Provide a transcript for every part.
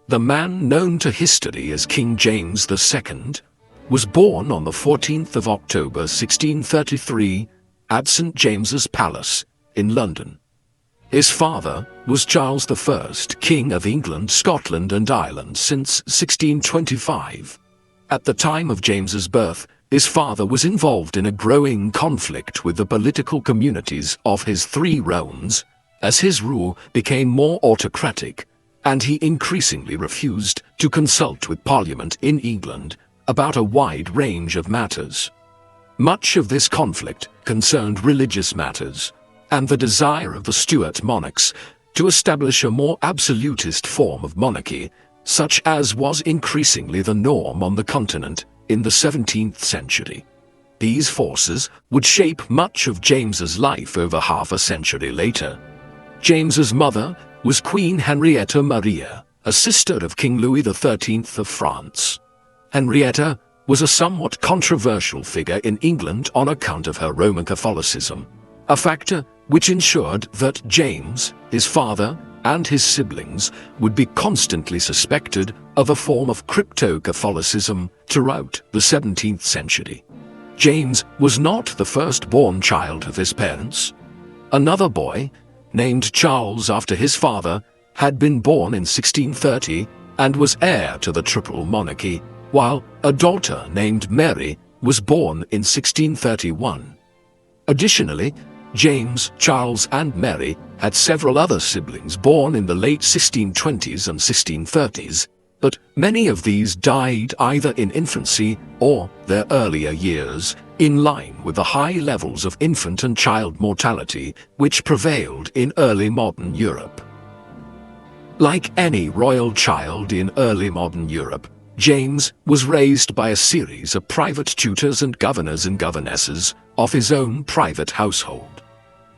the man known to history as King James II, was born on the 14th of October 1633 at St. James's Palace in London. His father was Charles I, King of England, Scotland and Ireland since 1625. At the time of James's birth, his father was involved in a growing conflict with the political communities of his three realms, as his rule became more autocratic, and he increasingly refused to consult with Parliament in England about a wide range of matters. Much of this conflict concerned religious matters, and the desire of the Stuart monarchs to establish a more absolutist form of monarchy, such as was increasingly the norm on the continent in the 17th century. These forces would shape much of James's life over half a century later. James's mother was Queen Henrietta Maria, a sister of King Louis XIII of France. Henrietta was a somewhat controversial figure in England on account of her Roman Catholicism, a factor which ensured that James, his father, and his siblings would be constantly suspected of a form of crypto-Catholicism throughout the 17th century. James was not the firstborn child of his parents. Another boy, named Charles after his father, had been born in 1630 and was heir to the triple monarchy, while a daughter named Mary was born in 1631. Additionally, James, Charles and Mary had several other siblings born in the late 1620s and 1630s, but many of these died either in infancy or their earlier years, in line with the high levels of infant and child mortality which prevailed in early modern Europe. Like any royal child in early modern Europe, James was raised by a series of private tutors and governors and governesses of his own private household.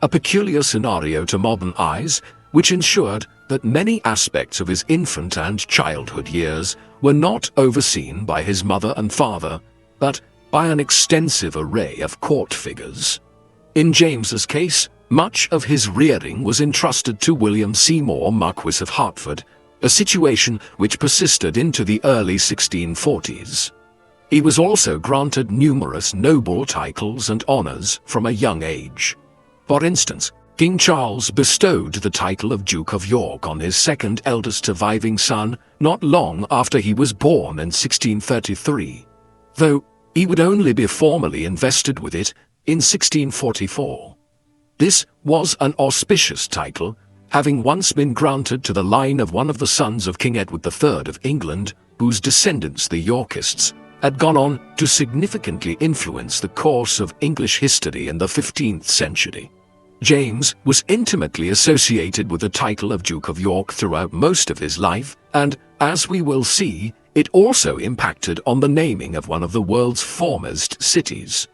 A peculiar scenario to modern eyes, which ensured that many aspects of his infant and childhood years were not overseen by his mother and father, but by an extensive array of court figures. In James's case, much of his rearing was entrusted to William Seymour, Marquis of Hertford, a situation which persisted into the early 1640s. He was also granted numerous noble titles and honors from a young age. For instance, King Charles bestowed the title of Duke of York on his second eldest surviving son not long after he was born in 1633, though he would only be formally invested with it in 1644. This was an auspicious title, having once been granted to the line of one of the sons of King Edward III of England, whose descendants, the Yorkists, had gone on to significantly influence the course of English history in the 15th century. James was intimately associated with the title of Duke of York throughout most of his life, and, as we will see, it also impacted on the naming of one of the world's foremost cities.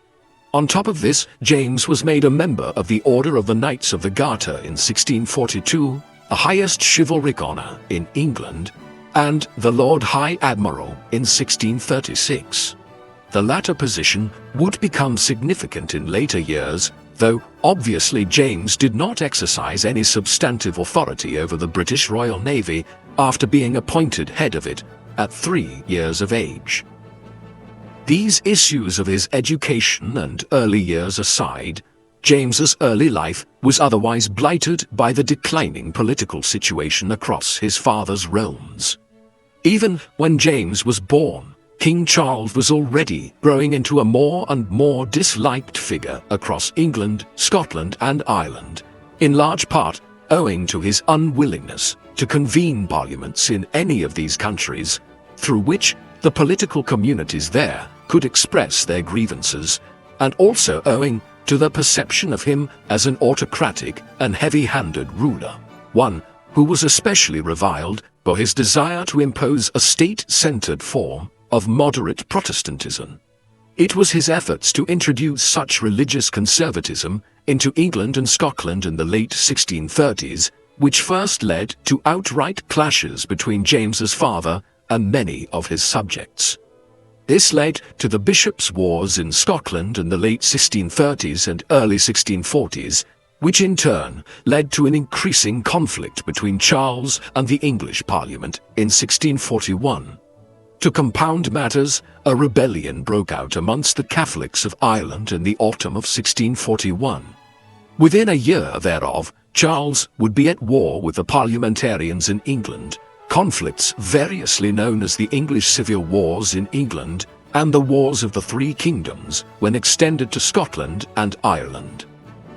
On top of this, James was made a member of the Order of the Knights of the Garter in 1642, the highest chivalric honor in England, and the Lord High Admiral in 1636. The latter position would become significant in later years, though obviously James did not exercise any substantive authority over the British Royal Navy after being appointed head of it at 3 years of age. These issues of his education and early years aside, James's early life was otherwise blighted by the declining political situation across his father's realms. Even when James was born, King Charles was already growing into a more and more disliked figure across England, Scotland and Ireland, in large part owing to his unwillingness to convene parliaments in any of these countries, through which the political communities there could express their grievances, and also owing to the perception of him as an autocratic and heavy-handed ruler, one who was especially reviled for his desire to impose a state-centered form of moderate Protestantism. It was his efforts to introduce such religious conservatism into England and Scotland in the late 1630s which first led to outright clashes between James's father and many of his subjects. This led to the Bishops' Wars in Scotland in the late 1630s and early 1640s, which in turn led to an increasing conflict between Charles and the English Parliament in 1641. To compound matters, a rebellion broke out amongst the Catholics of Ireland in the autumn of 1641. Within a year thereof, Charles would be at war with the parliamentarians in England, conflicts variously known as the English Civil Wars in England and the Wars of the Three Kingdoms when extended to Scotland and Ireland.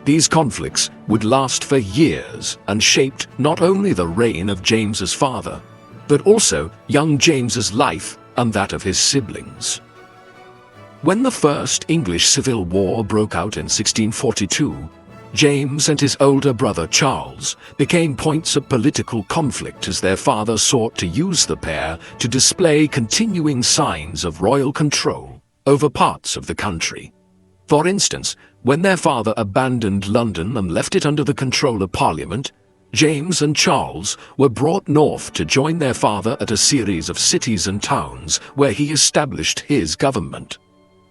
These conflicts would last for years and shaped not only the reign of James's father, but also young James's life and that of his siblings. When the First English Civil War broke out in 1642, James and his older brother Charles became points of political conflict as their father sought to use the pair to display continuing signs of royal control over parts of the country. For instance, when their father abandoned London and left it under the control of Parliament, James and Charles were brought north to join their father at a series of cities and towns where he established his government.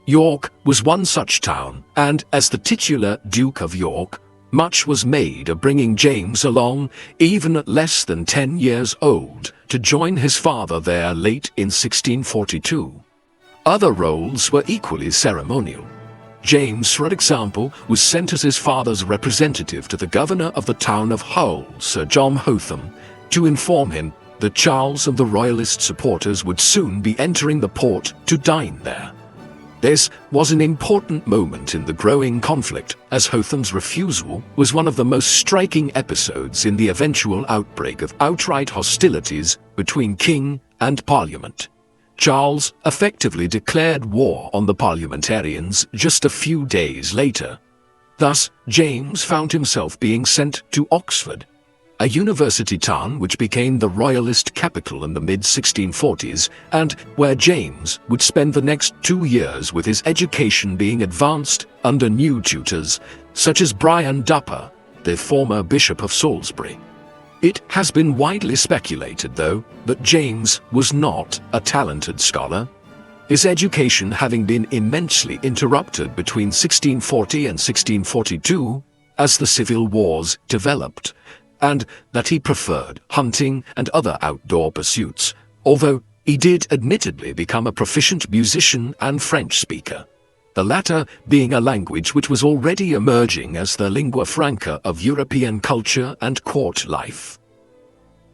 York was one such town, and as the titular Duke of York, much was made of bringing James along, even at less than 10 years old, to join his father there late in 1642. Other roles were equally ceremonial. James, for example, was sent as his father's representative to the governor of the town of Hull, Sir John Hotham, to inform him that Charles and the royalist supporters would soon be entering the port to dine there. This was an important moment in the growing conflict, as Hotham's refusal was one of the most striking episodes in the eventual outbreak of outright hostilities between king and parliament. Charles effectively declared war on the parliamentarians just a few days later. Thus, James found himself being sent to Oxford, a university town which became the royalist capital in the mid-1640s, and where James would spend the next 2 years with his education being advanced under new tutors, such as Brian Dupper, the former Bishop of Salisbury. It has been widely speculated, though, that James was not a talented scholar, his education having been immensely interrupted between 1640 and 1642 as the Civil Wars developed, and that he preferred hunting and other outdoor pursuits, although he did admittedly become a proficient musician and French speaker, the latter being a language which was already emerging as the lingua franca of European culture and court life.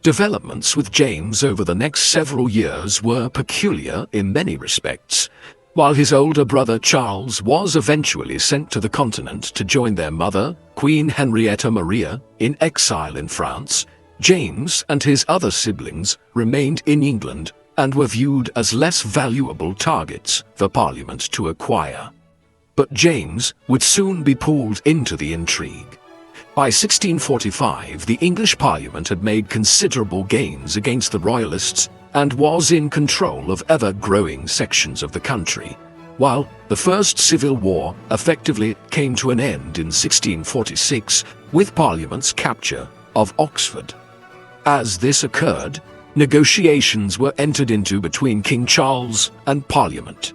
Developments with James over the next several years were peculiar in many respects. While his older brother Charles was eventually sent to the continent to join their mother, Queen Henrietta Maria, in exile in France, James and his other siblings remained in England and were viewed as less valuable targets for Parliament to acquire. But James would soon be pulled into the intrigue. By 1645, the English Parliament had made considerable gains against the Royalists and was in control of ever-growing sections of the country, while the First Civil War effectively came to an end in 1646 with Parliament's capture of Oxford. As this occurred, negotiations were entered into between King Charles and Parliament.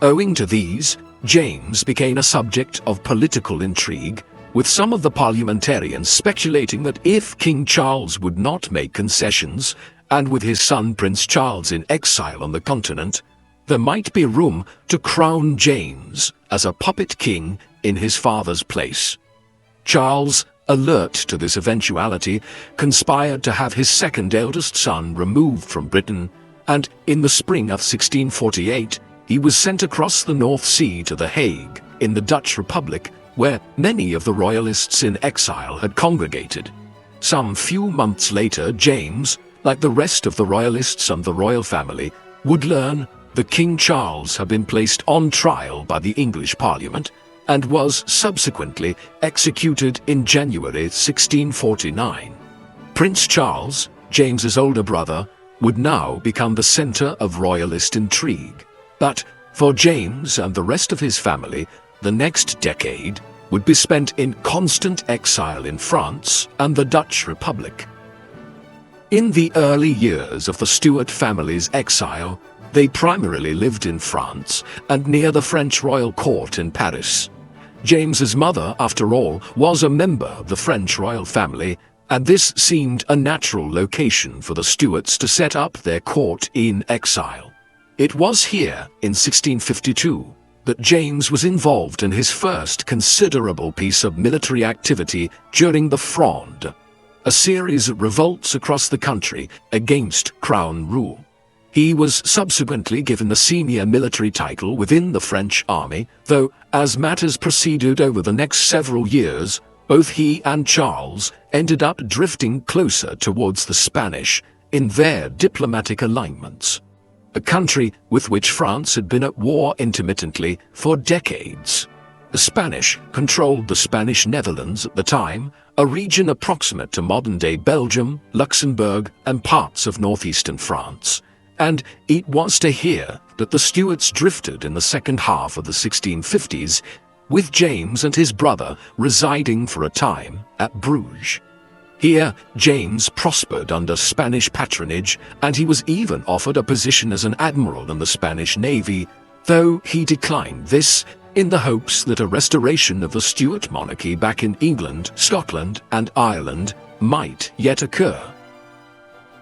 Owing to these, James became a subject of political intrigue, with some of the parliamentarians speculating that if King Charles would not make concessions, and with his son Prince Charles in exile on the continent, there might be room to crown James as a puppet king in his father's place. Charles, alert to this eventuality, conspired to have his second eldest son removed from Britain, and in the spring of 1648, he was sent across the North Sea to The Hague, in the Dutch Republic, where many of the royalists in exile had congregated. Some few months later, James, like the rest of the royalists and the royal family, would learn that King Charles had been placed on trial by the English Parliament and was subsequently executed in January 1649. Prince Charles, James's older brother, would now become the center of royalist intrigue. But for James and the rest of his family, the next decade would be spent in constant exile in France and the Dutch Republic. In the early years of the Stuart family's exile, they primarily lived in France and near the French royal court in Paris. James's mother, after all, was a member of the French royal family, and this seemed a natural location for the Stuarts to set up their court in Exile. It was here, in 1652, that James was involved in his first considerable piece of military activity during the Fronde, a series of revolts across the country against Crown rule. He was subsequently given the senior military title within the French army, though as matters proceeded over the next several years, both he and Charles ended up drifting closer towards the Spanish in their diplomatic alignments, a country with which France had been at war intermittently for decades. The Spanish controlled the Spanish Netherlands at the time, a region approximate to modern-day Belgium, Luxembourg, and parts of northeastern France. And it was to here that the Stuarts drifted in the second half of the 1650s, with James and his brother residing for a time at Bruges. Here, James prospered under Spanish patronage, and he was even offered a position as an admiral in the Spanish Navy, though he declined this in the hopes that a restoration of the Stuart monarchy back in England, Scotland, and Ireland might yet occur.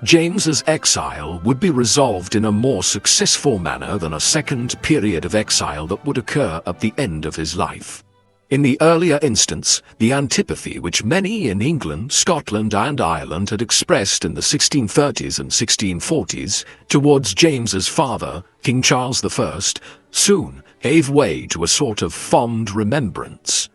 James's exile would be resolved in a more successful manner than a second period of exile that would occur at the end of his life. In the earlier instance, the antipathy which many in England, Scotland, and Ireland had expressed in the 1630s and 1640s towards James's father, King Charles I, soon gave way to a sort of fond remembrance.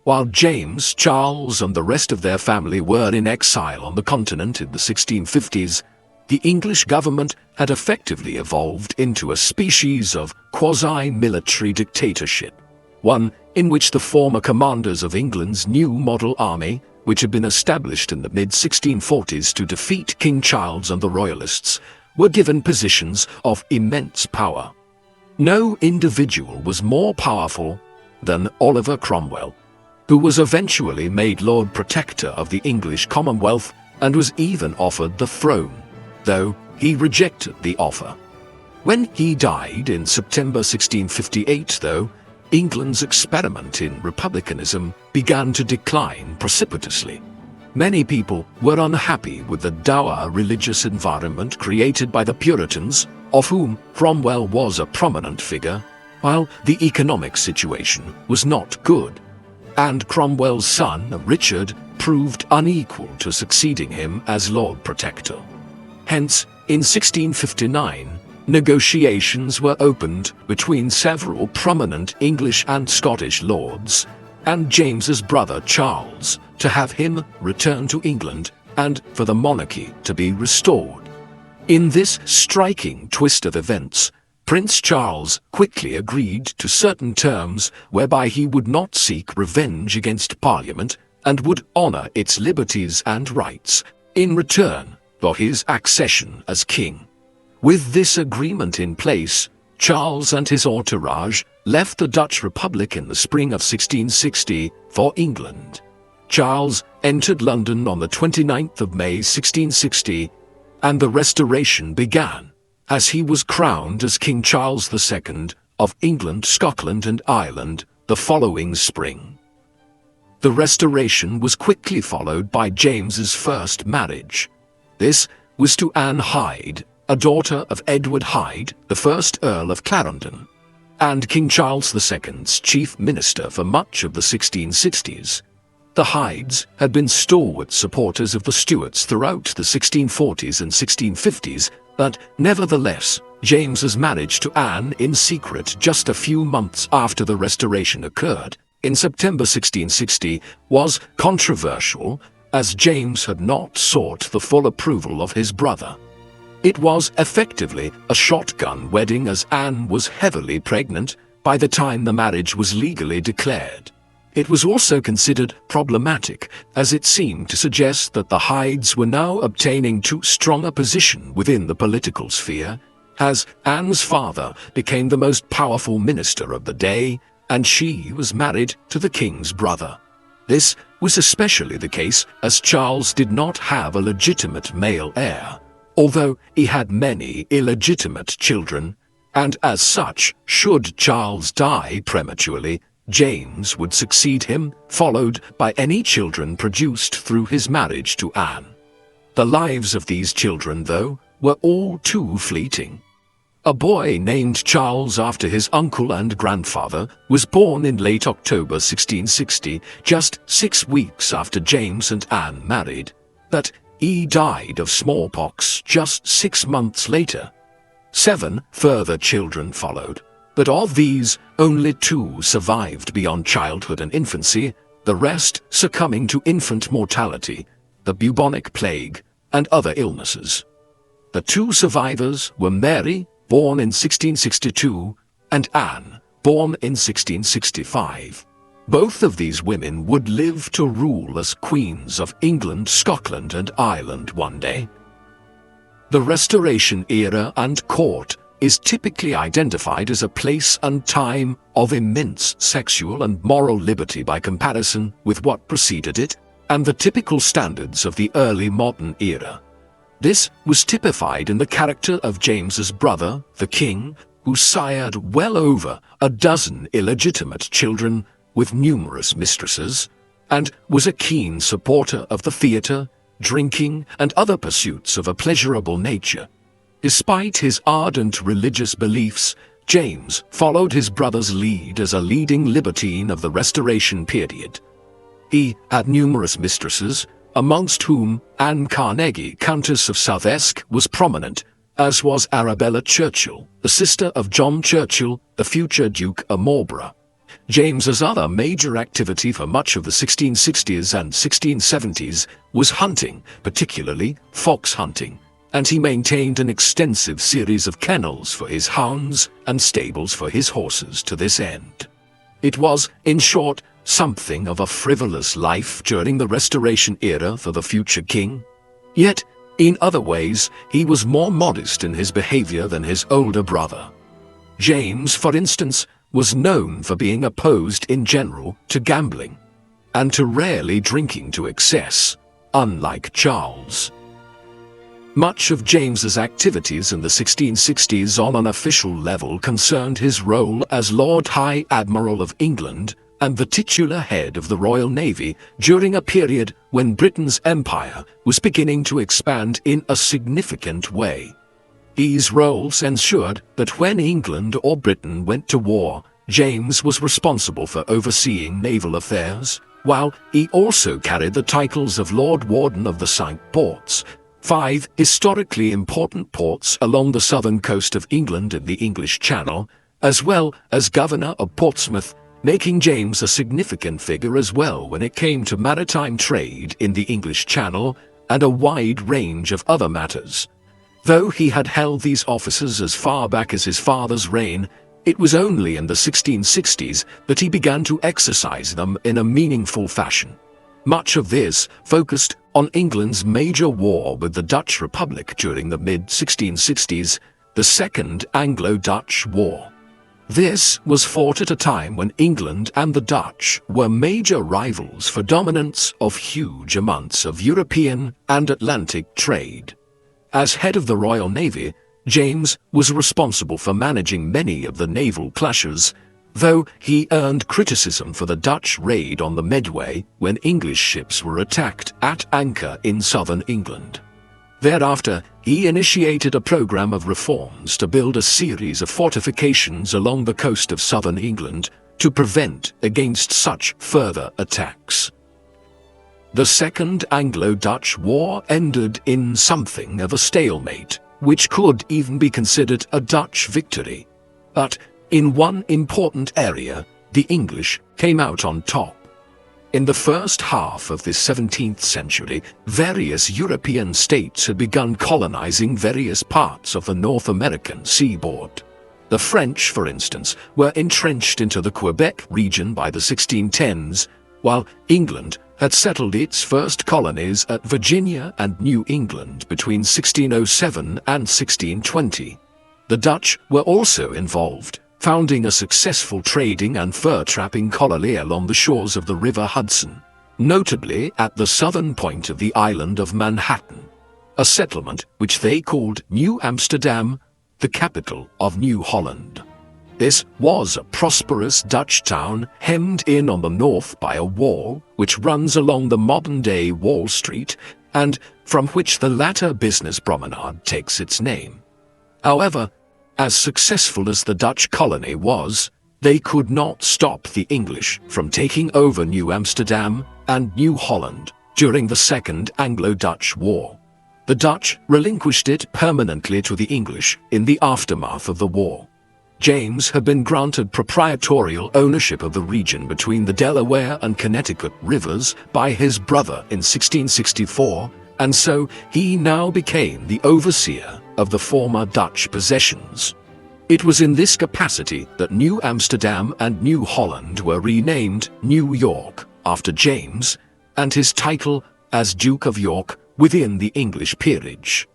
While James, Charles, and the rest of their family were in exile on the continent in the 1650s, the English government had effectively evolved into a species of quasi-military dictatorship, one in which the former commanders of England's new model army, which had been established in the mid-1640s to defeat King Charles and the Royalists, were given positions of immense power. No individual was more powerful than Oliver Cromwell, who was eventually made Lord Protector of the English Commonwealth and was even offered the throne, though he rejected the offer. When he died in September 1658, though, England's experiment in republicanism began to decline precipitously. Many people were unhappy with the dour religious environment created by the Puritans, of whom Cromwell was a prominent figure, while the economic situation was not good, and Cromwell's son, Richard, proved unequal to succeeding him as Lord Protector. Hence, in 1659, negotiations were opened between several prominent English and Scottish lords and James's brother Charles to have him return to England and for the monarchy to be restored. In this striking twist of events, Prince Charles quickly agreed to certain terms whereby he would not seek revenge against Parliament and would honour its liberties and rights in return for his accession as king. With this agreement in place, Charles and his entourage left the Dutch Republic in the spring of 1660 for England. Charles entered London on the 29th of May 1660, and the Restoration began, as he was crowned as King Charles II of England, Scotland, and Ireland the following spring. The Restoration was quickly followed by James's first marriage. This was to Anne Hyde, a daughter of Edward Hyde, the first Earl of Clarendon, and King Charles II's chief minister for much of the 1660s. The Hydes had been stalwart supporters of the Stuarts throughout the 1640s and 1650s, but nevertheless, James's marriage to Anne in secret just a few months after the Restoration occurred, in September 1660, was controversial, as James had not sought the full approval of his brother. It was effectively a shotgun wedding, as Anne was heavily pregnant by the time the marriage was legally declared. It was also considered problematic, as it seemed to suggest that the Hydes were now obtaining too strong a position within the political sphere, as Anne's father became the most powerful minister of the day, and she was married to the king's brother. This was especially the case as Charles did not have a legitimate male heir, although he had many illegitimate children, and as such, should Charles die prematurely, James would succeed him, followed by any children produced through his marriage to Anne. The lives of these children, though, were all too fleeting. A boy named Charles after his uncle and grandfather was born in late October 1660, just 6 weeks after James and Anne married. But he died of smallpox just 6 months later. 7 further children followed, but of these, only 2 survived beyond childhood and infancy, the rest succumbing to infant mortality, the bubonic plague, and other illnesses. The 2 survivors were Mary, born in 1662, and Anne, born in 1665. Both of these women would live to rule as queens of England, Scotland, and Ireland one day. The Restoration era and court is typically identified as a place and time of immense sexual and moral liberty by comparison with what preceded it, and the typical standards of the early modern era. This was typified in the character of James's brother, the king, who sired well over a dozen illegitimate children with numerous mistresses, and was a keen supporter of the theatre, drinking, and other pursuits of a pleasurable nature. Despite his ardent religious beliefs, James followed his brother's lead as a leading libertine of the Restoration period. He had numerous mistresses, amongst whom Anne Carnegie, Countess of Southesk, was prominent, as was Arabella Churchill, the sister of John Churchill, the future Duke of Marlborough. James's other major activity for much of the 1660s and 1670s was hunting, particularly fox hunting, and he maintained an extensive series of kennels for his hounds and stables for his horses to this end. It was, in short, something of a frivolous life during the Restoration era for the future king. Yet, in other ways, he was more modest in his behavior than his older brother. James, for instance, was known for being opposed in general to gambling, and to rarely drinking to excess, unlike Charles. Much of James's activities in the 1660s on an official level concerned his role as Lord High Admiral of England and the titular head of the Royal Navy during a period when Britain's empire was beginning to expand in a significant way. These roles ensured that when England or Britain went to war, James was responsible for overseeing naval affairs, while he also carried the titles of Lord Warden of the Cinque Ports, 5 historically important ports along the southern coast of England in the English Channel, as well as Governor of Portsmouth, making James a significant figure as well when it came to maritime trade in the English Channel and a wide range of other matters. Though he had held these offices as far back as his father's reign, it was only in the 1660s that he began to exercise them in a meaningful fashion. Much of this focused on England's major war with the Dutch Republic during the mid-1660s, the Second Anglo-Dutch War. This was fought at a time when England and the Dutch were major rivals for dominance of huge amounts of European and Atlantic trade. As head of the Royal Navy, James was responsible for managing many of the naval clashes, though he earned criticism for the Dutch raid on the Medway when English ships were attacked at anchor in southern England. Thereafter, he initiated a program of reforms to build a series of fortifications along the coast of southern England to prevent against such further attacks. The Second Anglo-Dutch War ended in something of a stalemate, which could even be considered a Dutch victory. But in one important area, the English came out on top. In the first half of the 17th century, various European states had begun colonizing various parts of the North American seaboard. The French, for instance, were entrenched into the Quebec region by the 1610s, while England had settled its first colonies at Virginia and New England between 1607 and 1620. The Dutch were also involved, founding a successful trading and fur-trapping colony along the shores of the River Hudson, notably at the southern point of the island of Manhattan, a settlement which they called New Amsterdam, the capital of New Holland. This was a prosperous Dutch town hemmed in on the north by a wall which runs along the modern-day Wall Street and from which the latter business promenade takes its name. However, as successful as the Dutch colony was, they could not stop the English from taking over New Amsterdam and New Holland during the Second Anglo-Dutch War. The Dutch relinquished it permanently to the English in the aftermath of the war. James had been granted proprietorial ownership of the region between the Delaware and Connecticut rivers by his brother in 1664, and so he now became the overseer of the former Dutch possessions. It was in this capacity that New Amsterdam and New Holland were renamed New York after James and his title as Duke of York within the English peerage.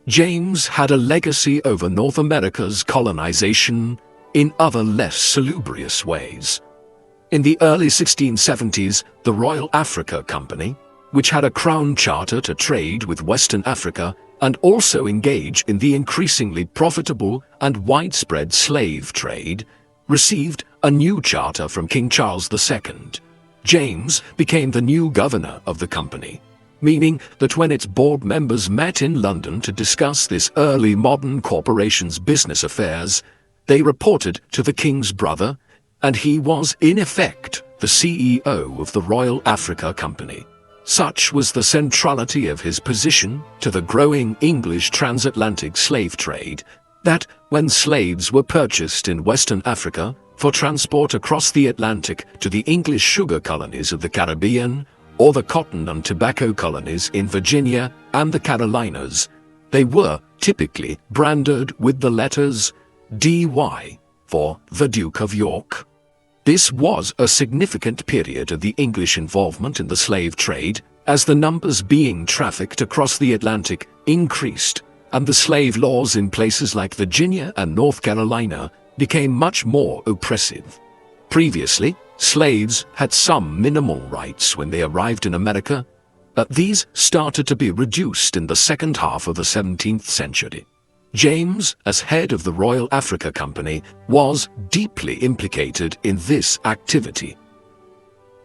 James had a legacy over North America's colonization in other less salubrious ways. In the early 1670s, the Royal Africa Company, which had a crown charter to trade with Western Africa and also engage in the increasingly profitable and widespread slave trade, received a new charter from King Charles II. James became the new governor of the company, meaning that when its board members met in London to discuss this early modern corporation's business affairs, they reported to the king's brother, and he was in effect the CEO of the Royal Africa Company. Such was the centrality of his position to the growing English transatlantic slave trade that when slaves were purchased in Western Africa for transport across the Atlantic to the English sugar colonies of the Caribbean, or the cotton and tobacco colonies in Virginia and the Carolinas, they were typically branded with the letters DY for the Duke of York. This was a significant period of the English involvement in the slave trade, as the numbers being trafficked across the Atlantic increased, and the slave laws in places like Virginia and North Carolina became much more oppressive. Previously, slaves had some minimal rights when they arrived in America, but these started to be reduced in the second half of the 17th century. James, as head of the Royal Africa Company, was deeply implicated in this activity.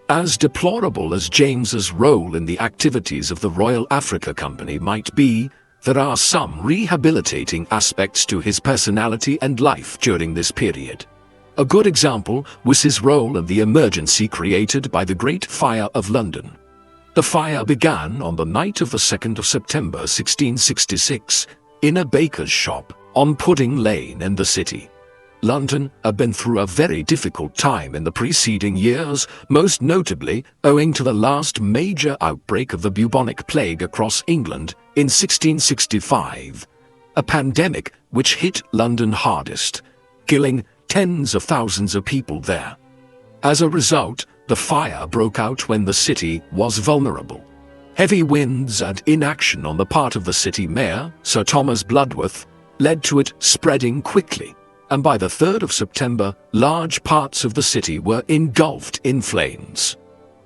As deplorable as James's role in the activities of the Royal Africa Company might be, there are some rehabilitating aspects to his personality and life during this period. A good example was his role in the emergency created by the Great Fire of London. The fire began on the night of the 2nd of September 1666 in a baker's shop on Pudding Lane in the city. London had been through a very difficult time in the preceding years, most notably owing to the last major outbreak of the bubonic plague across England in 1665, a pandemic which hit London hardest, killing tens of thousands of people there. As a result, the fire broke out when the city was vulnerable. Heavy winds and inaction on the part of the city mayor, Sir Thomas Bloodworth, led to it spreading quickly, and by the 3rd of September, large parts of the city were engulfed in flames.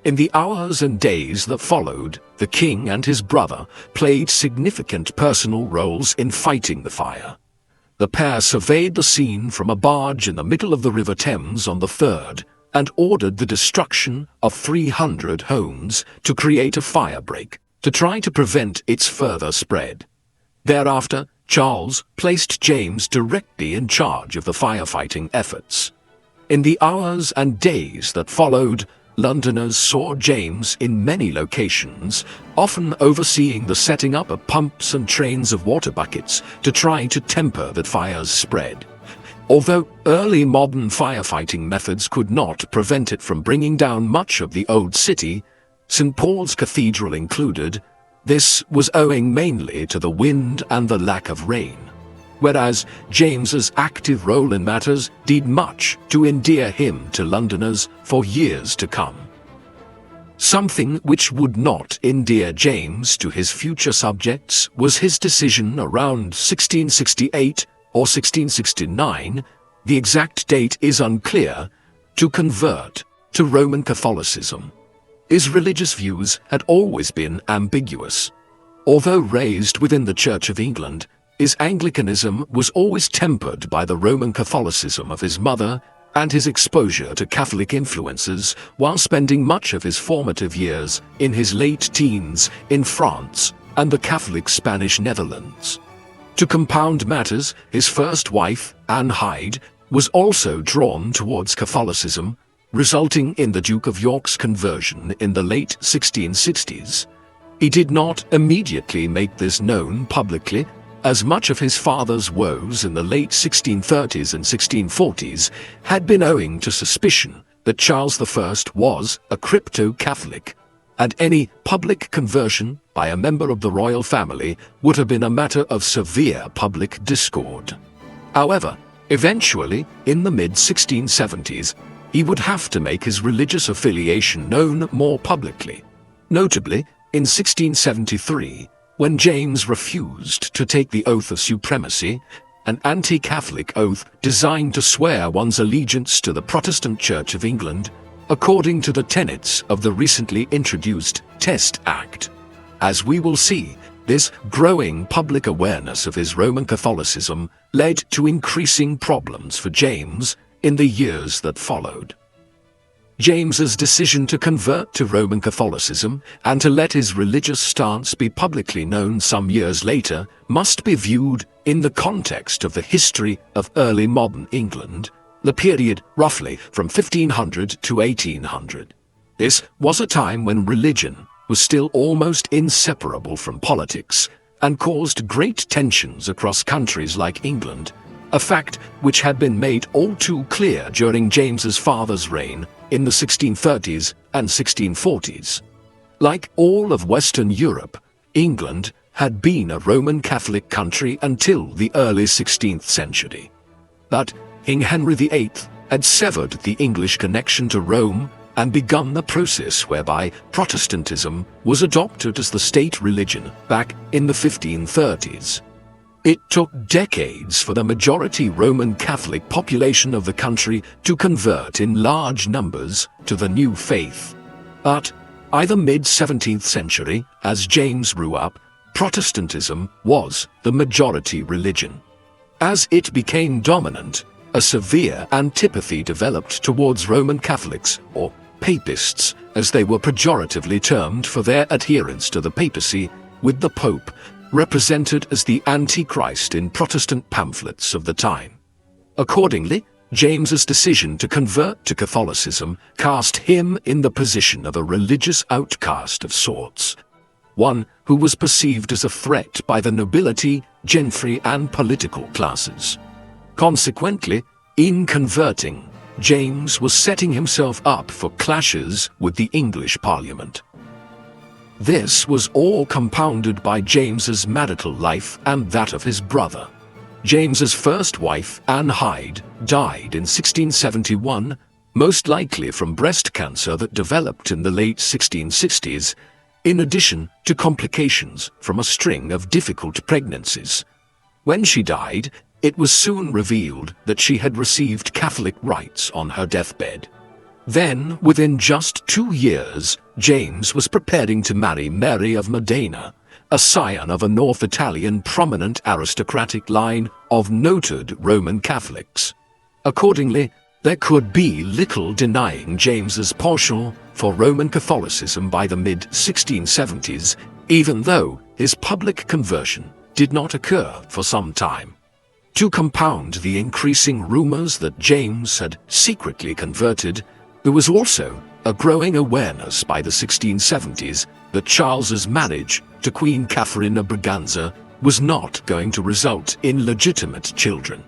In the hours and days that followed, the king and his brother played significant personal roles in fighting the fire. The pair surveyed the scene from a barge in the middle of the River Thames on the 3rd and ordered the destruction of 300 homes to create a firebreak to try to prevent its further spread. Thereafter, Charles placed James directly in charge of the firefighting efforts. In the hours and days that followed, Londoners saw James in many locations, often overseeing the setting up of pumps and trains of water buckets to try to temper the fire's spread. Although early modern firefighting methods could not prevent it from bringing down much of the old city, St. Paul's Cathedral included, this was owing mainly to the wind and the lack of rain, whereas James's active role in matters did much to endear him to Londoners for years to come. Something which would not endear James to his future subjects was his decision around 1668 or 1669, the exact date is unclear, to convert to Roman Catholicism. His religious views had always been ambiguous. Although raised within the Church of England, His Anglicanism was always tempered by the Roman Catholicism of his mother and his exposure to Catholic influences while spending much of his formative years in his late teens in France and the Catholic Spanish Netherlands. To compound matters, his first wife, Anne Hyde, was also drawn towards Catholicism, resulting in the Duke of York's conversion in the late 1660s. He did not immediately make this known publicly, as much of his father's woes in the late 1630s and 1640s had been owing to suspicion that Charles I was a crypto-Catholic, and any public conversion by a member of the royal family would have been a matter of severe public discord. However, eventually, in the mid-1670s, he would have to make his religious affiliation known more publicly. Notably, in 1673, when James refused to take the oath of supremacy, an anti-Catholic oath designed to swear one's allegiance to the Protestant Church of England, according to the tenets of the recently introduced Test Act. As we will see, this growing public awareness of his Roman Catholicism led to increasing problems for James in the years that followed. James's decision to convert to Roman Catholicism and to let his religious stance be publicly known some years later must be viewed in the context of the history of early modern England, the period roughly from 1500 to 1800. This was a time when religion was still almost inseparable from politics and caused great tensions across countries like England, a fact which had been made all too clear during James's father's reign in the 1630s and 1640s. Like all of Western Europe, England had been a Roman Catholic country until the early 16th century. But King Henry VIII had severed the English connection to Rome and begun the process whereby Protestantism was adopted as the state religion back in the 1530s. It took decades for the majority Roman Catholic population of the country to convert in large numbers to the new faith. But by the mid-17th century, as James grew up, Protestantism was the majority religion. As it became dominant, a severe antipathy developed towards Roman Catholics, or Papists, as they were pejoratively termed for their adherence to the papacy, with the Pope represented as the Antichrist in Protestant pamphlets of the time. Accordingly, James's decision to convert to Catholicism cast him in the position of a religious outcast of sorts, one who was perceived as a threat by the nobility, gentry, and political classes. Consequently, in converting, James was setting himself up for clashes with the English Parliament. This was all compounded by James's marital life and that of his brother. James's first wife, Anne Hyde, died in 1671, most likely from breast cancer that developed in the late 1660s, in addition to complications from a string of difficult pregnancies. When she died, it was soon revealed that she had received Catholic rites on her deathbed. Then, within just 2 years, James was preparing to marry Mary of Modena, a scion of a North Italian prominent aristocratic line of noted Roman Catholics. Accordingly, there could be little denying James's penchant for Roman Catholicism by the mid-1670s, even though his public conversion did not occur for some time. To compound the increasing rumors that James had secretly converted, there was also a growing awareness by the 1670s that Charles's marriage to Queen Catherine of Braganza was not going to result in legitimate children.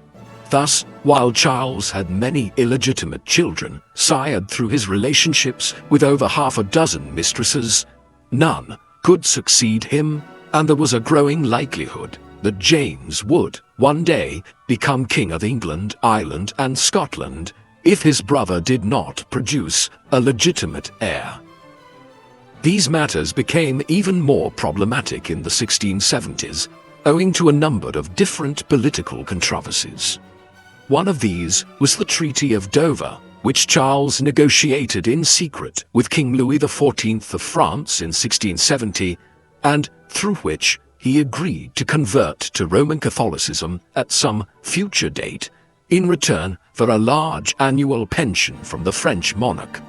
Thus, while Charles had many illegitimate children sired through his relationships with over half a dozen mistresses, none could succeed him, and there was a growing likelihood that James would, one day, become King of England, Ireland, and Scotland if his brother did not produce a legitimate heir. These matters became even more problematic in the 1670s, owing to a number of different political controversies. One of these was the Treaty of Dover, which Charles negotiated in secret with King Louis XIV of France in 1670, and through which he agreed to convert to Roman Catholicism at some future date in return for a large annual pension from the French monarch.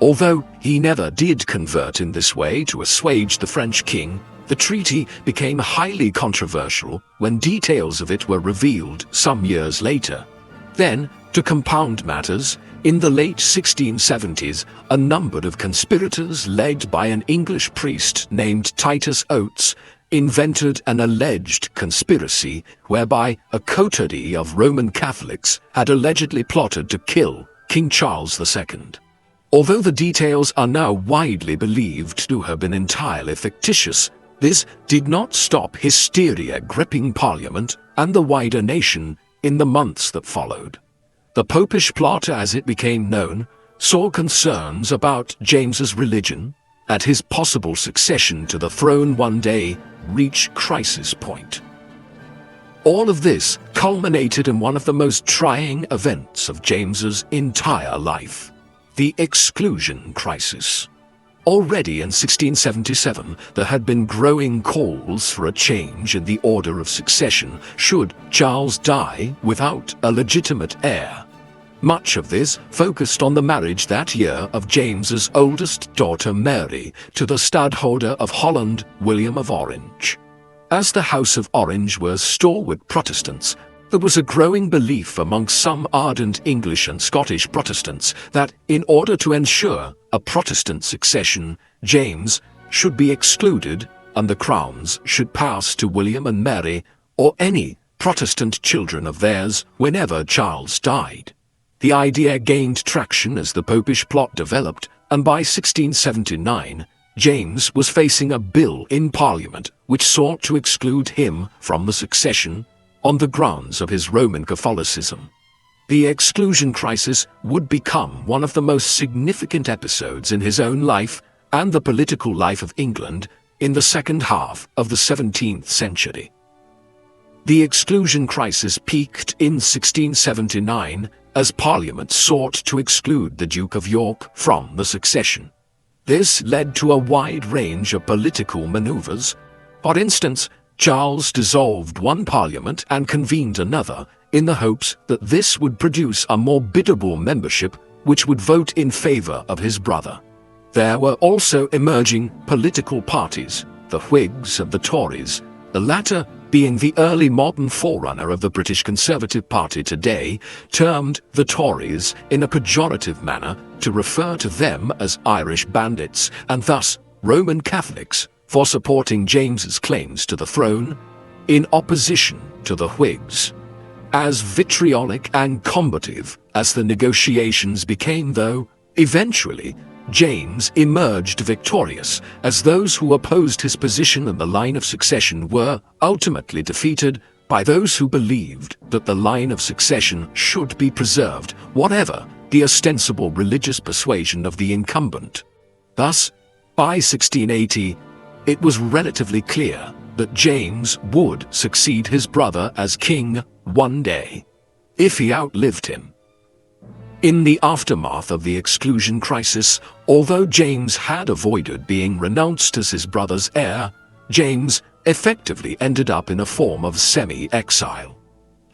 Although he never did convert in this way to assuage the French king, the treaty became highly controversial when details of it were revealed some years later. Then, to compound matters, in the late 1670s, a number of conspirators led by an English priest named Titus Oates invented an alleged conspiracy whereby a coterie of Roman Catholics had allegedly plotted to kill King Charles II. Although the details are now widely believed to have been entirely fictitious, this did not stop hysteria gripping Parliament and the wider nation in the months that followed. The Popish plot, as it became known, saw concerns about James's religion and his possible succession to the throne one day reach crisis point. All of this culminated in one of the most trying events of James's entire life, the Exclusion Crisis. Already in 1677, there had been growing calls for a change in the order of succession should Charles die without a legitimate heir. Much of this focused on the marriage that year of James's oldest daughter Mary to the stadholder of Holland, William of Orange. As the House of Orange were stalwart Protestants, there was a growing belief among some ardent English and Scottish Protestants that in order to ensure a Protestant succession, James should be excluded and the crowns should pass to William and Mary or any Protestant children of theirs whenever Charles died. The idea gained traction as the Popish plot developed, and by 1679, James was facing a bill in Parliament which sought to exclude him from the succession on the grounds of his Roman Catholicism. The Exclusion Crisis would become one of the most significant episodes in his own life and the political life of England in the second half of the 17th century. The Exclusion Crisis peaked in 1679 as Parliament sought to exclude the Duke of York from the succession. This led to a wide range of political maneuvers. For instance, Charles dissolved one parliament and convened another in the hopes that this would produce a more biddable membership which would vote in favor of his brother. There were also emerging political parties, the Whigs and the Tories, the latter being the early modern forerunner of the British Conservative Party today, termed the Tories in a pejorative manner to refer to them as Irish bandits and thus Roman Catholics for supporting James's claims to the throne, in opposition to the Whigs. As vitriolic and combative as the negotiations became, though, eventually James emerged victorious, as those who opposed his position in the line of succession were ultimately defeated by those who believed that the line of succession should be preserved, whatever the ostensible religious persuasion of the incumbent. Thus, by 1680, it was relatively clear that James would succeed his brother as king one day, if he outlived him. In the aftermath of the Exclusion Crisis, although James had avoided being renounced as his brother's heir, James effectively ended up in a form of semi-exile.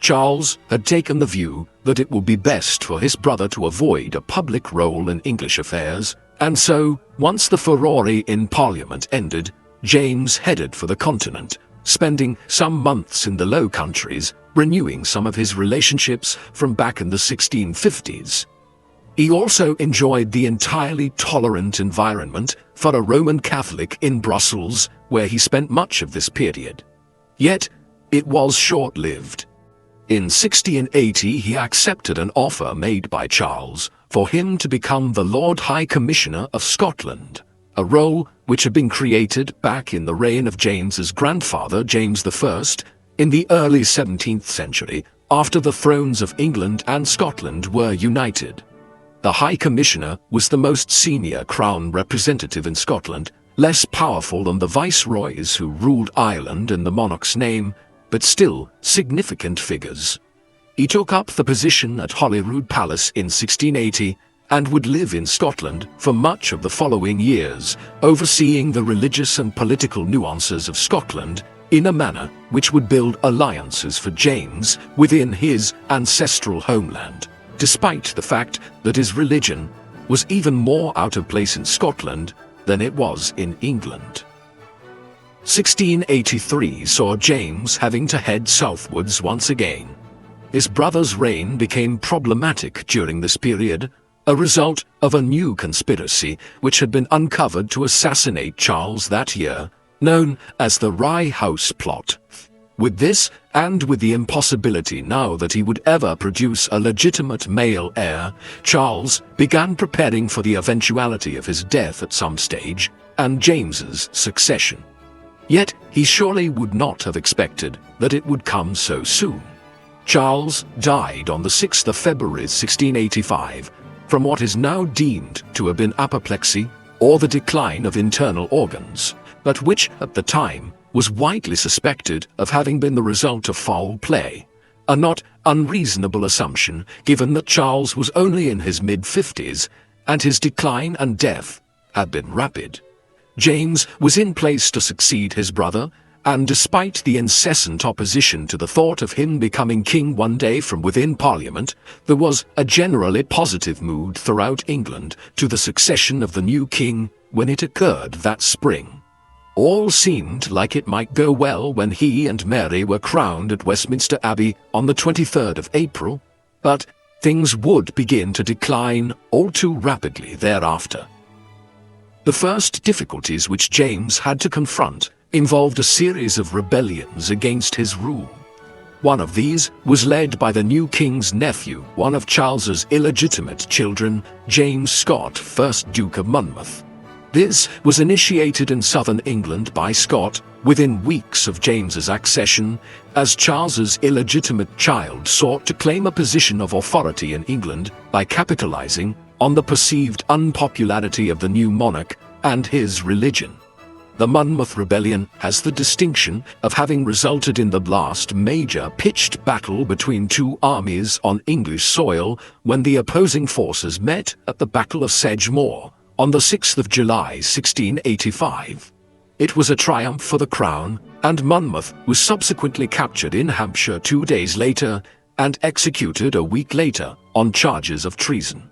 Charles had taken the view that it would be best for his brother to avoid a public role in English affairs, and so, once the furore in Parliament ended, James headed for the continent, spending some months in the Low Countries, renewing some of his relationships from back in the 1650s. He also enjoyed the entirely tolerant environment for a Roman Catholic in Brussels, where he spent much of this period. Yet, it was short-lived. In 1680, he accepted an offer made by Charles for him to become the Lord High Commissioner of Scotland, a role which had been created back in the reign of James's grandfather, James I, in the early 17th century, after the thrones of England and Scotland were united. The High Commissioner was the most senior crown representative in Scotland, less powerful than the viceroys who ruled Ireland in the monarch's name, but still significant figures. He took up the position at Holyrood Palace in 1680 and would live in Scotland for much of the following years, overseeing the religious and political nuances of Scotland in a manner which would build alliances for James within his ancestral homeland, despite the fact that his religion was even more out of place in Scotland than it was in England. 1683 saw James having to head southwards once again. His brother's reign became problematic during this period, a result of a new conspiracy which had been uncovered to assassinate Charles that year, known as the Rye House Plot. With this, and with the impossibility now that he would ever produce a legitimate male heir, Charles began preparing for the eventuality of his death at some stage, and James's succession. Yet he surely would not have expected that it would come so soon. Charles died on the 6th of February 1685, from what is now deemed to have been apoplexy or the decline of internal organs, but which at the time was widely suspected of having been the result of foul play, a not unreasonable assumption given that Charles was only in his mid-50s and his decline and death had been rapid. James was in place to succeed his brother, and despite the incessant opposition to the thought of him becoming king one day from within Parliament, there was a generally positive mood throughout England to the succession of the new king when it occurred that spring. All seemed like it might go well when he and Mary were crowned at Westminster Abbey on the 23rd of April, but things would begin to decline all too rapidly thereafter. The first difficulties which James had to confront involved a series of rebellions against his rule. One of these was led by the new king's nephew, one of Charles's illegitimate children, James Scott, 1st Duke of Monmouth. This was initiated in southern England by Scott within weeks of James's accession, as Charles's illegitimate child sought to claim a position of authority in England by capitalizing on the perceived unpopularity of the new monarch and his religion. The Monmouth Rebellion has the distinction of having resulted in the last major pitched battle between two armies on English soil when the opposing forces met at the Battle of Sedgemoor on the 6th of July 1685. It was a triumph for the crown, and Monmouth was subsequently captured in Hampshire 2 days later and executed a week later on charges of treason.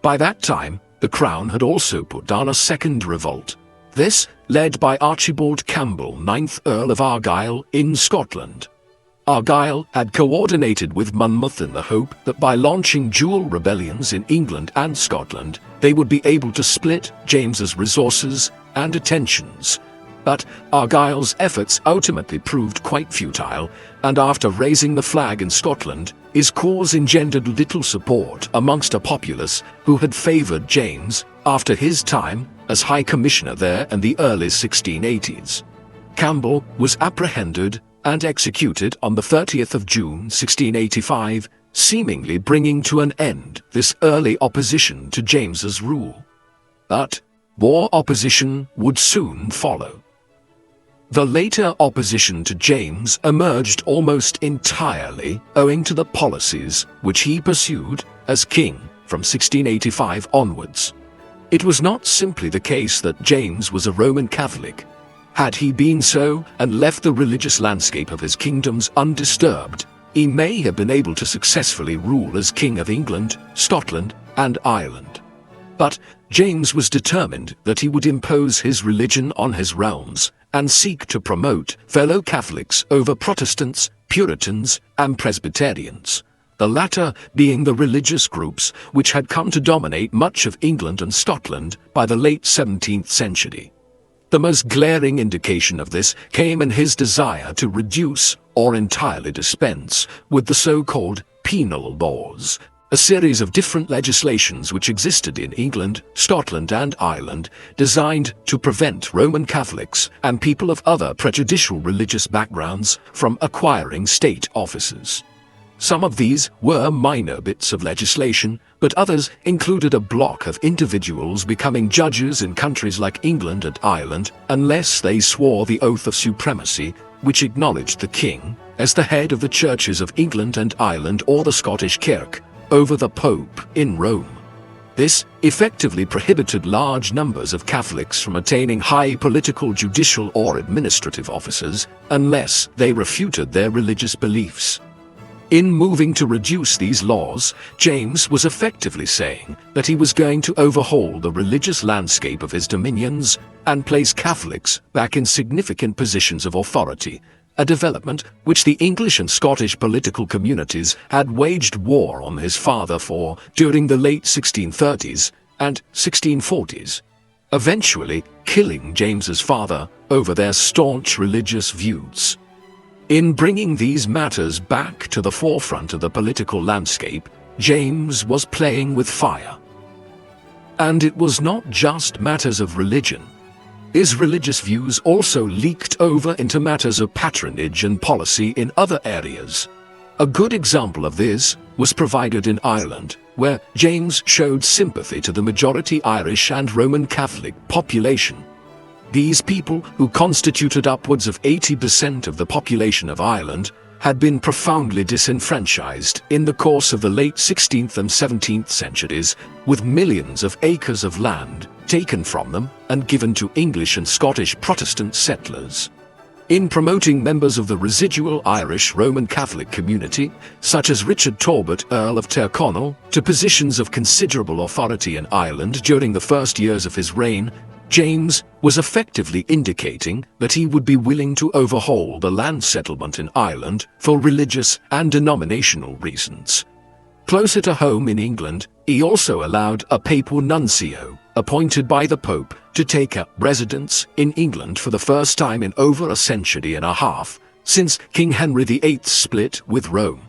By that time, the crown had also put down a second revolt, this led by Archibald Campbell, 9th Earl of Argyll in Scotland. Argyll had coordinated with Monmouth in the hope that by launching dual rebellions in England and Scotland, they would be able to split James's resources and attentions. But Argyll's efforts ultimately proved quite futile, and after raising the flag in Scotland, his cause engendered little support amongst a populace who had favoured James after his time as High Commissioner there in the early 1680s. Campbell was apprehended and executed on the 30th of June 1685, seemingly bringing to an end this early opposition to James's rule. But more opposition would soon follow. The later opposition to James emerged almost entirely owing to the policies which he pursued as king from 1685 onwards. It was not simply the case that James was a Roman Catholic. Had he been so and left the religious landscape of his kingdoms undisturbed, he may have been able to successfully rule as King of England, Scotland, and Ireland. But James was determined that he would impose his religion on his realms and seek to promote fellow Catholics over Protestants, Puritans, and Presbyterians, the latter being the religious groups which had come to dominate much of England and Scotland by the late 17th century. The most glaring indication of this came in his desire to reduce or entirely dispense with the so-called penal laws, a series of different legislations which existed in England, Scotland, and Ireland, designed to prevent Roman Catholics and people of other prejudicial religious backgrounds from acquiring state offices. Some of these were minor bits of legislation, but others included a block of individuals becoming judges in countries like England and Ireland unless they swore the oath of supremacy, which acknowledged the king as the head of the churches of England and Ireland or the Scottish Kirk over the Pope in Rome. This effectively prohibited large numbers of Catholics from attaining high political, judicial, or administrative offices unless they refuted their religious beliefs. In moving to reduce these laws, James was effectively saying that he was going to overhaul the religious landscape of his dominions and place Catholics back in significant positions of authority, a development which the English and Scottish political communities had waged war on his father for during the late 1630s and 1640s, eventually killing James's father over their staunch religious views. In bringing these matters back to the forefront of the political landscape, James was playing with fire. And it was not just matters of religion. His religious views also leaked over into matters of patronage and policy in other areas. A good example of this was provided in Ireland, where James showed sympathy to the majority Irish and Roman Catholic population. These people, who constituted upwards of 80% of the population of Ireland, had been profoundly disenfranchised in the course of the late 16th and 17th centuries, with millions of acres of land taken from them and given to English and Scottish Protestant settlers. In promoting members of the residual Irish Roman Catholic community, such as Richard Talbot, Earl of Tyrconnell, to positions of considerable authority in Ireland during the first years of his reign, James was effectively indicating that he would be willing to overhaul the land settlement in Ireland for religious and denominational reasons. Closer to home in England, he also allowed a papal nuncio, appointed by the Pope, to take up residence in England for the first time in over a century and a half, since King Henry VIII's split with Rome.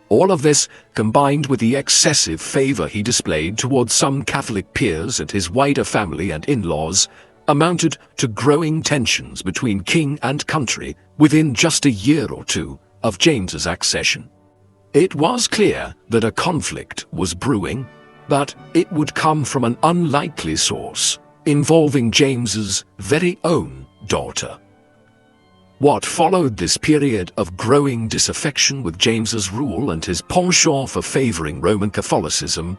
All of this, combined with the excessive favor he displayed towards some Catholic peers and his wider family and in-laws, amounted to growing tensions between king and country within just a year or two of James's accession. It was clear that a conflict was brewing, but it would come from an unlikely source, involving James's very own daughter. What followed this period of growing disaffection with James's rule and his penchant for favoring Roman Catholicism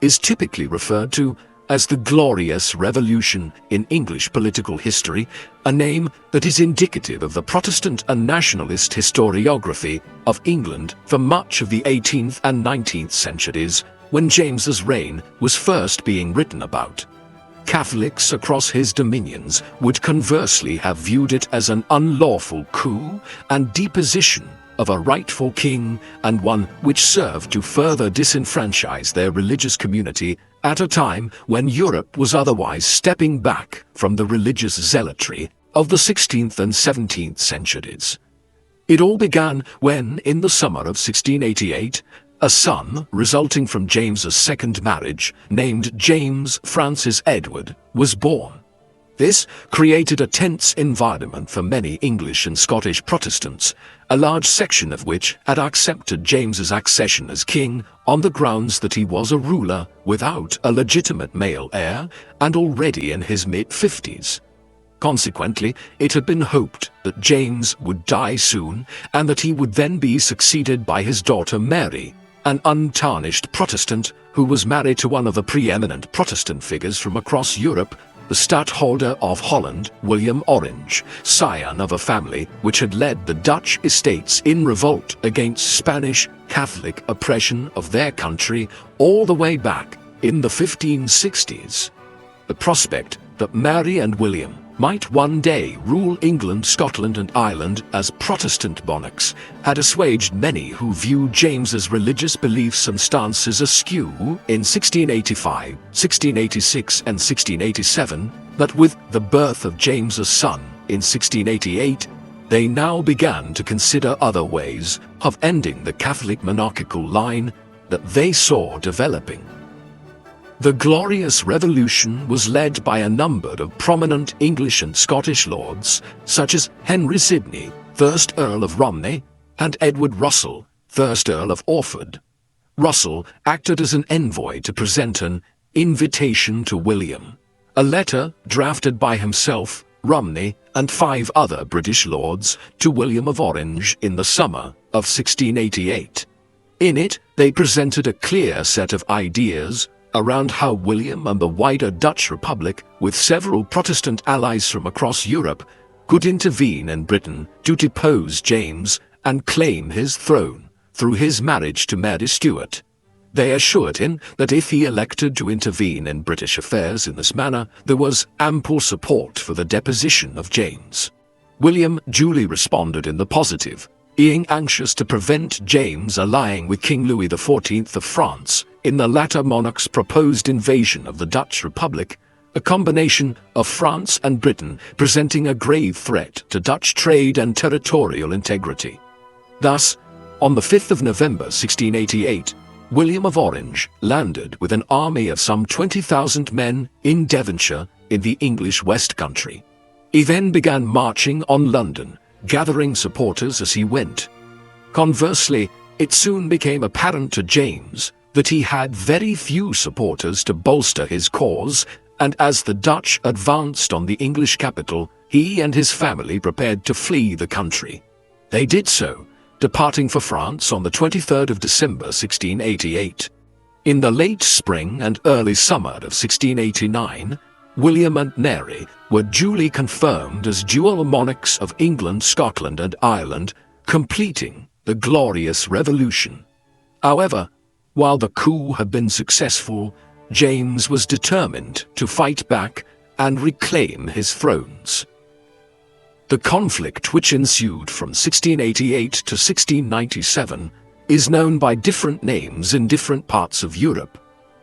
is typically referred to as the Glorious Revolution in English political history, a name that is indicative of the Protestant and nationalist historiography of England for much of the 18th and 19th centuries, when James's reign was first being written about. Catholics across his dominions would conversely have viewed it as an unlawful coup and deposition of a rightful king, and one which served to further disenfranchise their religious community at a time when Europe was otherwise stepping back from the religious zealotry of the 16th and 17th centuries. It all began when, in the summer of 1688, a son resulting from James's second marriage, named James Francis Edward, was born. This created a tense environment for many English and Scottish Protestants, a large section of which had accepted James's accession as king on the grounds that he was a ruler without a legitimate male heir and already in his mid-50s. Consequently, it had been hoped that James would die soon and that he would then be succeeded by his daughter Mary, an untarnished Protestant who was married to one of the preeminent Protestant figures from across Europe, the Stadtholder of Holland, William Orange, scion of a family which had led the Dutch estates in revolt against Spanish Catholic oppression of their country all the way back in the 1560s. The prospect that Mary and William might one day rule England, Scotland, and Ireland as Protestant monarchs had assuaged many who viewed James's religious beliefs and stances askew in 1685, 1686, and 1687, but with the birth of James's son in 1688, they now began to consider other ways of ending the Catholic monarchical line that they saw developing. The Glorious Revolution was led by a number of prominent English and Scottish lords, such as Henry Sidney, 1st Earl of Romney, and Edward Russell, 1st Earl of Orford. Russell acted as an envoy to present an invitation to William, a letter drafted by himself, Romney, and 5 other British lords to William of Orange in the summer of 1688. In it, they presented a clear set of ideas around how William and the wider Dutch Republic, with several Protestant allies from across Europe, could intervene in Britain to depose James and claim his throne through his marriage to Mary Stuart. They assured him that if he elected to intervene in British affairs in this manner, there was ample support for the deposition of James. William duly responded in the positive, being anxious to prevent James allying with King Louis XIV of France in the latter monarch's proposed invasion of the Dutch Republic, a combination of France and Britain presenting a grave threat to Dutch trade and territorial integrity. Thus, on the 5th of November 1688, William of Orange landed with an army of some 20,000 men in Devonshire in the English West Country. He then began marching on London, gathering supporters as he went. Conversely, it soon became apparent to James that he had very few supporters to bolster his cause, and as the Dutch advanced on the English capital, he and his family prepared to flee the country. They did so, departing for France on the 23rd of December 1688. In the late spring and early summer of 1689, William and Mary were duly confirmed as dual monarchs of England, Scotland, and Ireland, completing the glorious revolution. However, while the coup had been successful, James was determined to fight back and reclaim his thrones. The conflict which ensued from 1688 to 1697 is known by different names in different parts of Europe.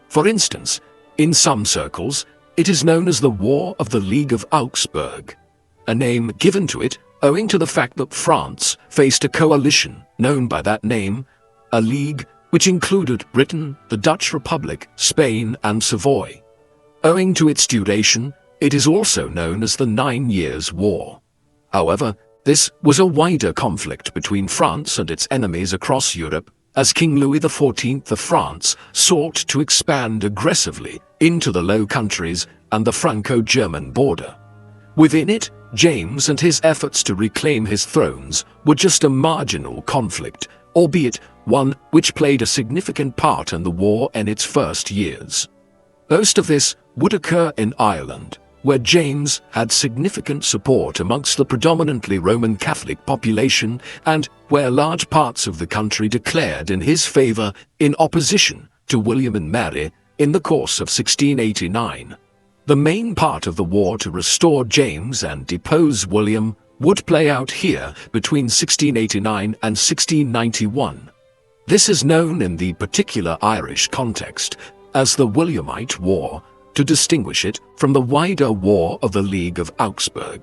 For instance, in some circles, it is known as the War of the League of Augsburg, a name given to it owing to the fact that France faced a coalition known by that name, a league which included Britain, the Dutch Republic, Spain, and Savoy. Owing to its duration, it is also known as the 9 Years' War. However, this was a wider conflict between France and its enemies across Europe, as King Louis XIV of France sought to expand aggressively into the Low Countries and the Franco-German border. Within it, James and his efforts to reclaim his thrones were just a marginal conflict, albeit one which played a significant part in the war in its first years. Most of this would occur in Ireland, where James had significant support amongst the predominantly Roman Catholic population and where large parts of the country declared in his favor in opposition to William and Mary in the course of 1689. The main part of the war to restore James and depose William would play out here between 1689 and 1691. This is known in the particular Irish context as the Williamite War, to distinguish it from the wider War of the League of Augsburg.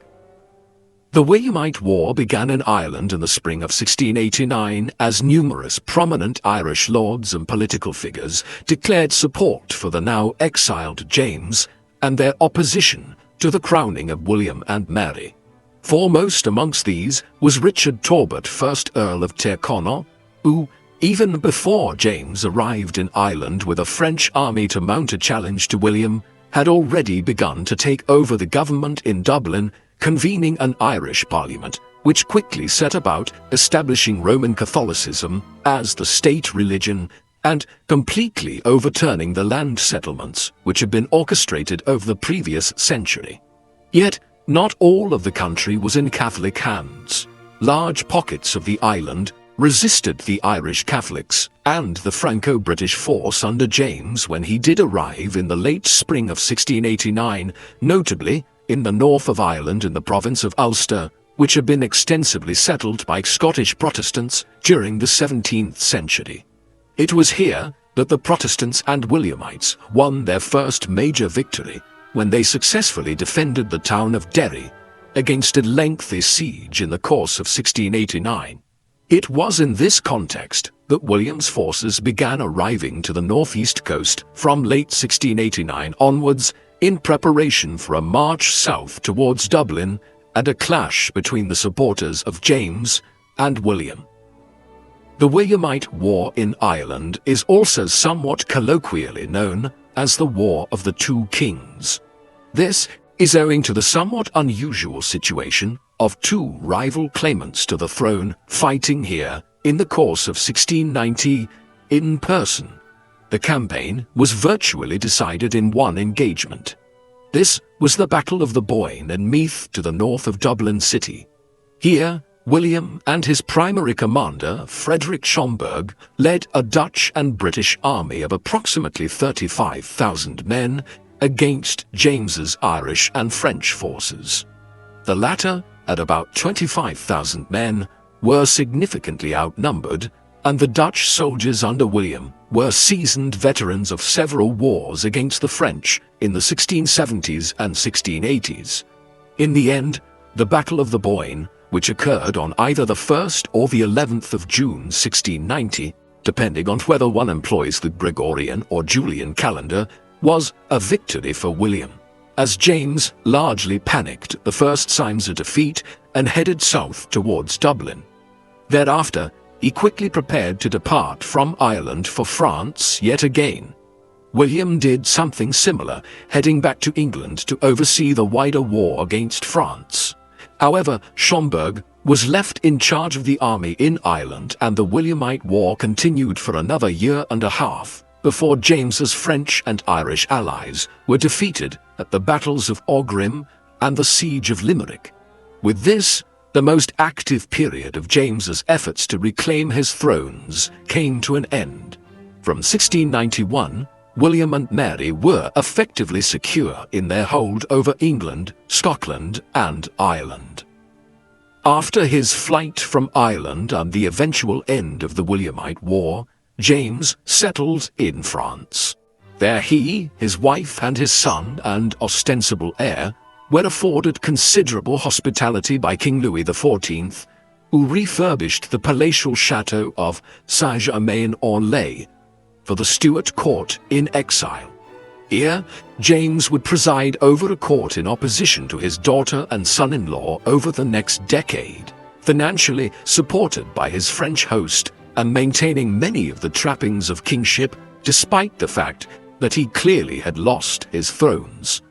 The Williamite War began in Ireland in the spring of 1689 as numerous prominent Irish lords and political figures declared support for the now exiled James and their opposition to the crowning of William and Mary. Foremost amongst these was Richard Talbot, 1st Earl of Tyrconnell, who, even before James arrived in Ireland with a French army to mount a challenge to William, had already begun to take over the government in Dublin, convening an Irish parliament, which quickly set about establishing Roman Catholicism as the state religion and completely overturning the land settlements which had been orchestrated over the previous century. Yet, not all of the country was in Catholic hands. Large pockets of the island resisted the Irish Catholics and the Franco-British force under James when he did arrive in the late spring of 1689, notably in the north of Ireland in the province of Ulster, which had been extensively settled by Scottish Protestants during the 17th century. It was here that the Protestants and Williamites won their first major victory when they successfully defended the town of Derry against a lengthy siege in the course of 1689. It was in this context that William's forces began arriving to the northeast coast from late 1689 onwards in preparation for a march south towards Dublin and a clash between the supporters of James and William. The Williamite War in Ireland is also somewhat colloquially known as the War of the Two Kings. This is owing to the somewhat unusual situation of two rival claimants to the throne fighting here in the course of 1690 in person. The campaign was virtually decided in one engagement. This was the Battle of the Boyne and Meath to the north of Dublin city. Here, William and his primary commander, Frederick Schomberg, led a Dutch and British army of approximately 35,000 men against James's Irish and French forces. The latter, at about 25,000 men, were significantly outnumbered, and the Dutch soldiers under William were seasoned veterans of several wars against the French in the 1670s and 1680s. In the end, the Battle of the Boyne, which occurred on either the 1st or the 11th of June 1690, depending on whether one employs the Gregorian or Julian calendar, was a victory for William, as James largely panicked at the first signs of defeat and headed south towards Dublin. Thereafter, he quickly prepared to depart from Ireland for France yet again. William did something similar, heading back to England to oversee the wider war against France. However, Schomberg was left in charge of the army in Ireland, and the Williamite War continued for another year and a half before James's French and Irish allies were defeated at the battles of Aughrim and the Siege of Limerick. With this, the most active period of James's efforts to reclaim his thrones came to an end. From 1691, William and Mary were effectively secure in their hold over England, Scotland, and Ireland. After his flight from Ireland and the eventual end of the Williamite War, James settled in France. There he, his wife, and his son and ostensible heir were afforded considerable hospitality by King Louis XIV, who refurbished the palatial chateau of Saint-Germain-en-Laye for the Stuart court in exile. Here, James would preside over a court in opposition to his daughter and son-in-law over the next decade, financially supported by his French host and maintaining many of the trappings of kingship despite the fact that he clearly had lost his thrones.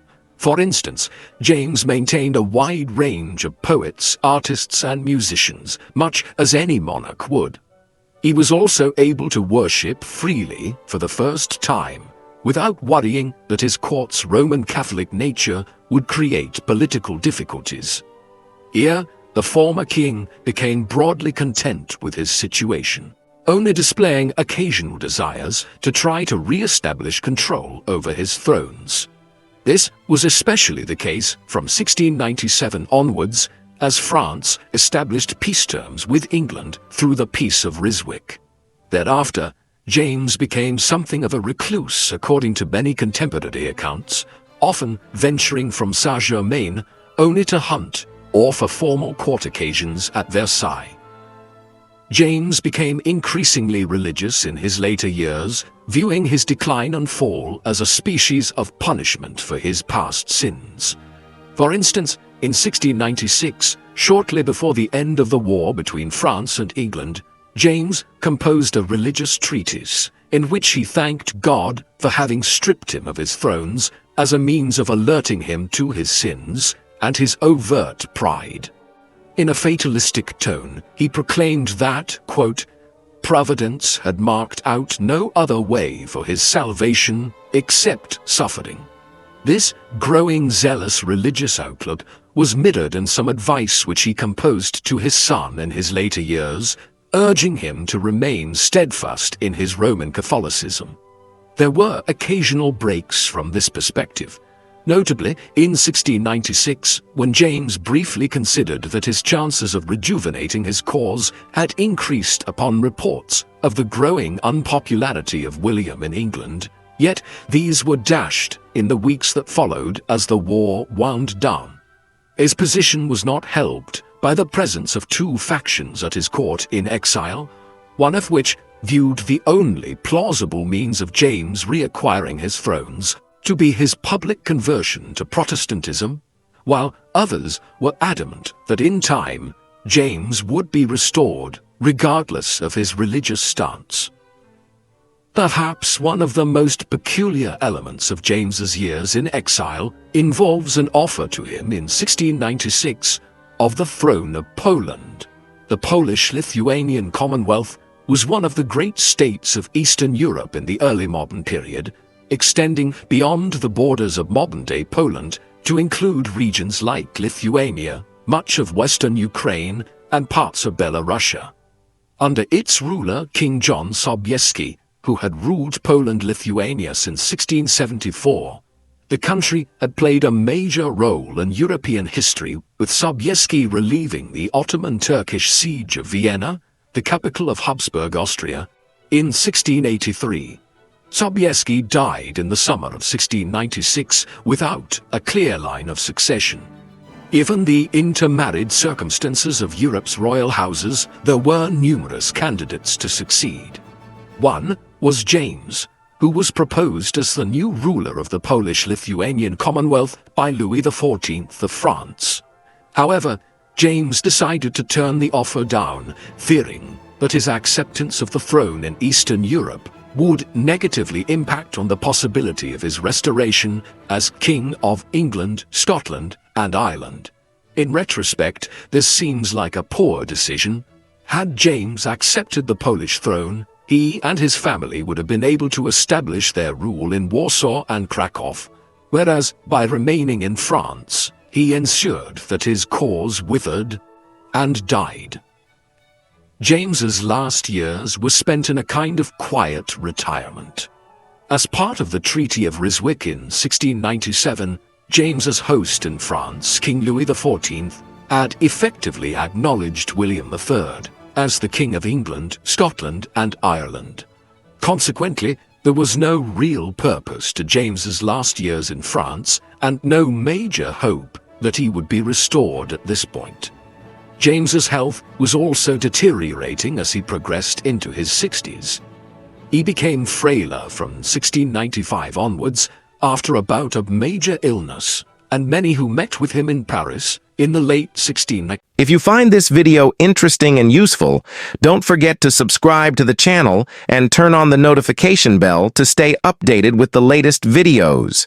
For instance, James maintained a wide range of poets, artists, and musicians, much as any monarch would. He was also able to worship freely for the first time, without worrying that his court's Roman Catholic nature would create political difficulties. Here, the former king became broadly content with his situation, only displaying occasional desires to try to re-establish control over his thrones. This was especially the case from 1697 onwards, as France established peace terms with England through the Peace of Ryswick. Thereafter, James became something of a recluse according to many contemporary accounts, often venturing from Saint-Germain only to hunt or for formal court occasions at Versailles. James became increasingly religious in his later years, viewing his decline and fall as a species of punishment for his past sins. For instance, in 1696, shortly before the end of the war between France and England, James composed a religious treatise in which he thanked God for having stripped him of his thrones as a means of alerting him to his sins and his overt pride. In a fatalistic tone, he proclaimed that, quote, Providence had marked out no other way for his salvation except suffering. This growing zealous religious outlook was mirrored in some advice which he composed to his son in his later years, urging him to remain steadfast in his Roman Catholicism. There were occasional breaks from this perspective, notably in 1696, when James briefly considered that his chances of rejuvenating his cause had increased upon reports of the growing unpopularity of William in England, yet these were dashed in the weeks that followed as the war wound down. His position was not helped by the presence of two factions at his court in exile, one of which viewed the only plausible means of James reacquiring his thrones to be his public conversion to Protestantism, while others were adamant that in time James would be restored regardless of his religious stance. Perhaps one of the most peculiar elements of James's years in exile involves an offer to him in 1696 of the throne of Poland. The Polish-Lithuanian Commonwealth was one of the great states of Eastern Europe in the early modern period, extending beyond the borders of modern-day Poland to include regions like Lithuania, much of western Ukraine, and parts of Belarusia. Under its ruler, King John Sobieski, who had ruled Poland-Lithuania since 1674, the country had played a major role in European history, with Sobieski relieving the Ottoman Turkish siege of Vienna, the capital of Habsburg Austria, in 1683. Sobieski died in the summer of 1696 without a clear line of succession. Given the intermarried circumstances of Europe's royal houses, there were numerous candidates to succeed. One was James, who was proposed as the new ruler of the Polish-Lithuanian Commonwealth by Louis XIV of France. However, James decided to turn the offer down, fearing that his acceptance of the throne in Eastern Europe would negatively impact on the possibility of his restoration as King of England, Scotland, and Ireland. In retrospect, this seems like a poor decision. Had James accepted the Polish throne, he and his family would have been able to establish their rule in Warsaw and Krakow, whereas by remaining in France, he ensured that his cause withered and died. James's last years were spent in a kind of quiet retirement. As part of the Treaty of Ryswick in 1697, James's host in France, King Louis XIV, had effectively acknowledged William III as the King of England, Scotland, and Ireland. Consequently, there was no real purpose to James's last years in France, and no major hope that he would be restored at this point. James's health was also deteriorating as he progressed into his 60s. He became frailer from 1695 onwards after a bout of major illness, and many who met with him in Paris in the late 1690s. If you find this video interesting and useful, don't forget to subscribe to the channel and turn on the notification bell to stay updated with the latest videos.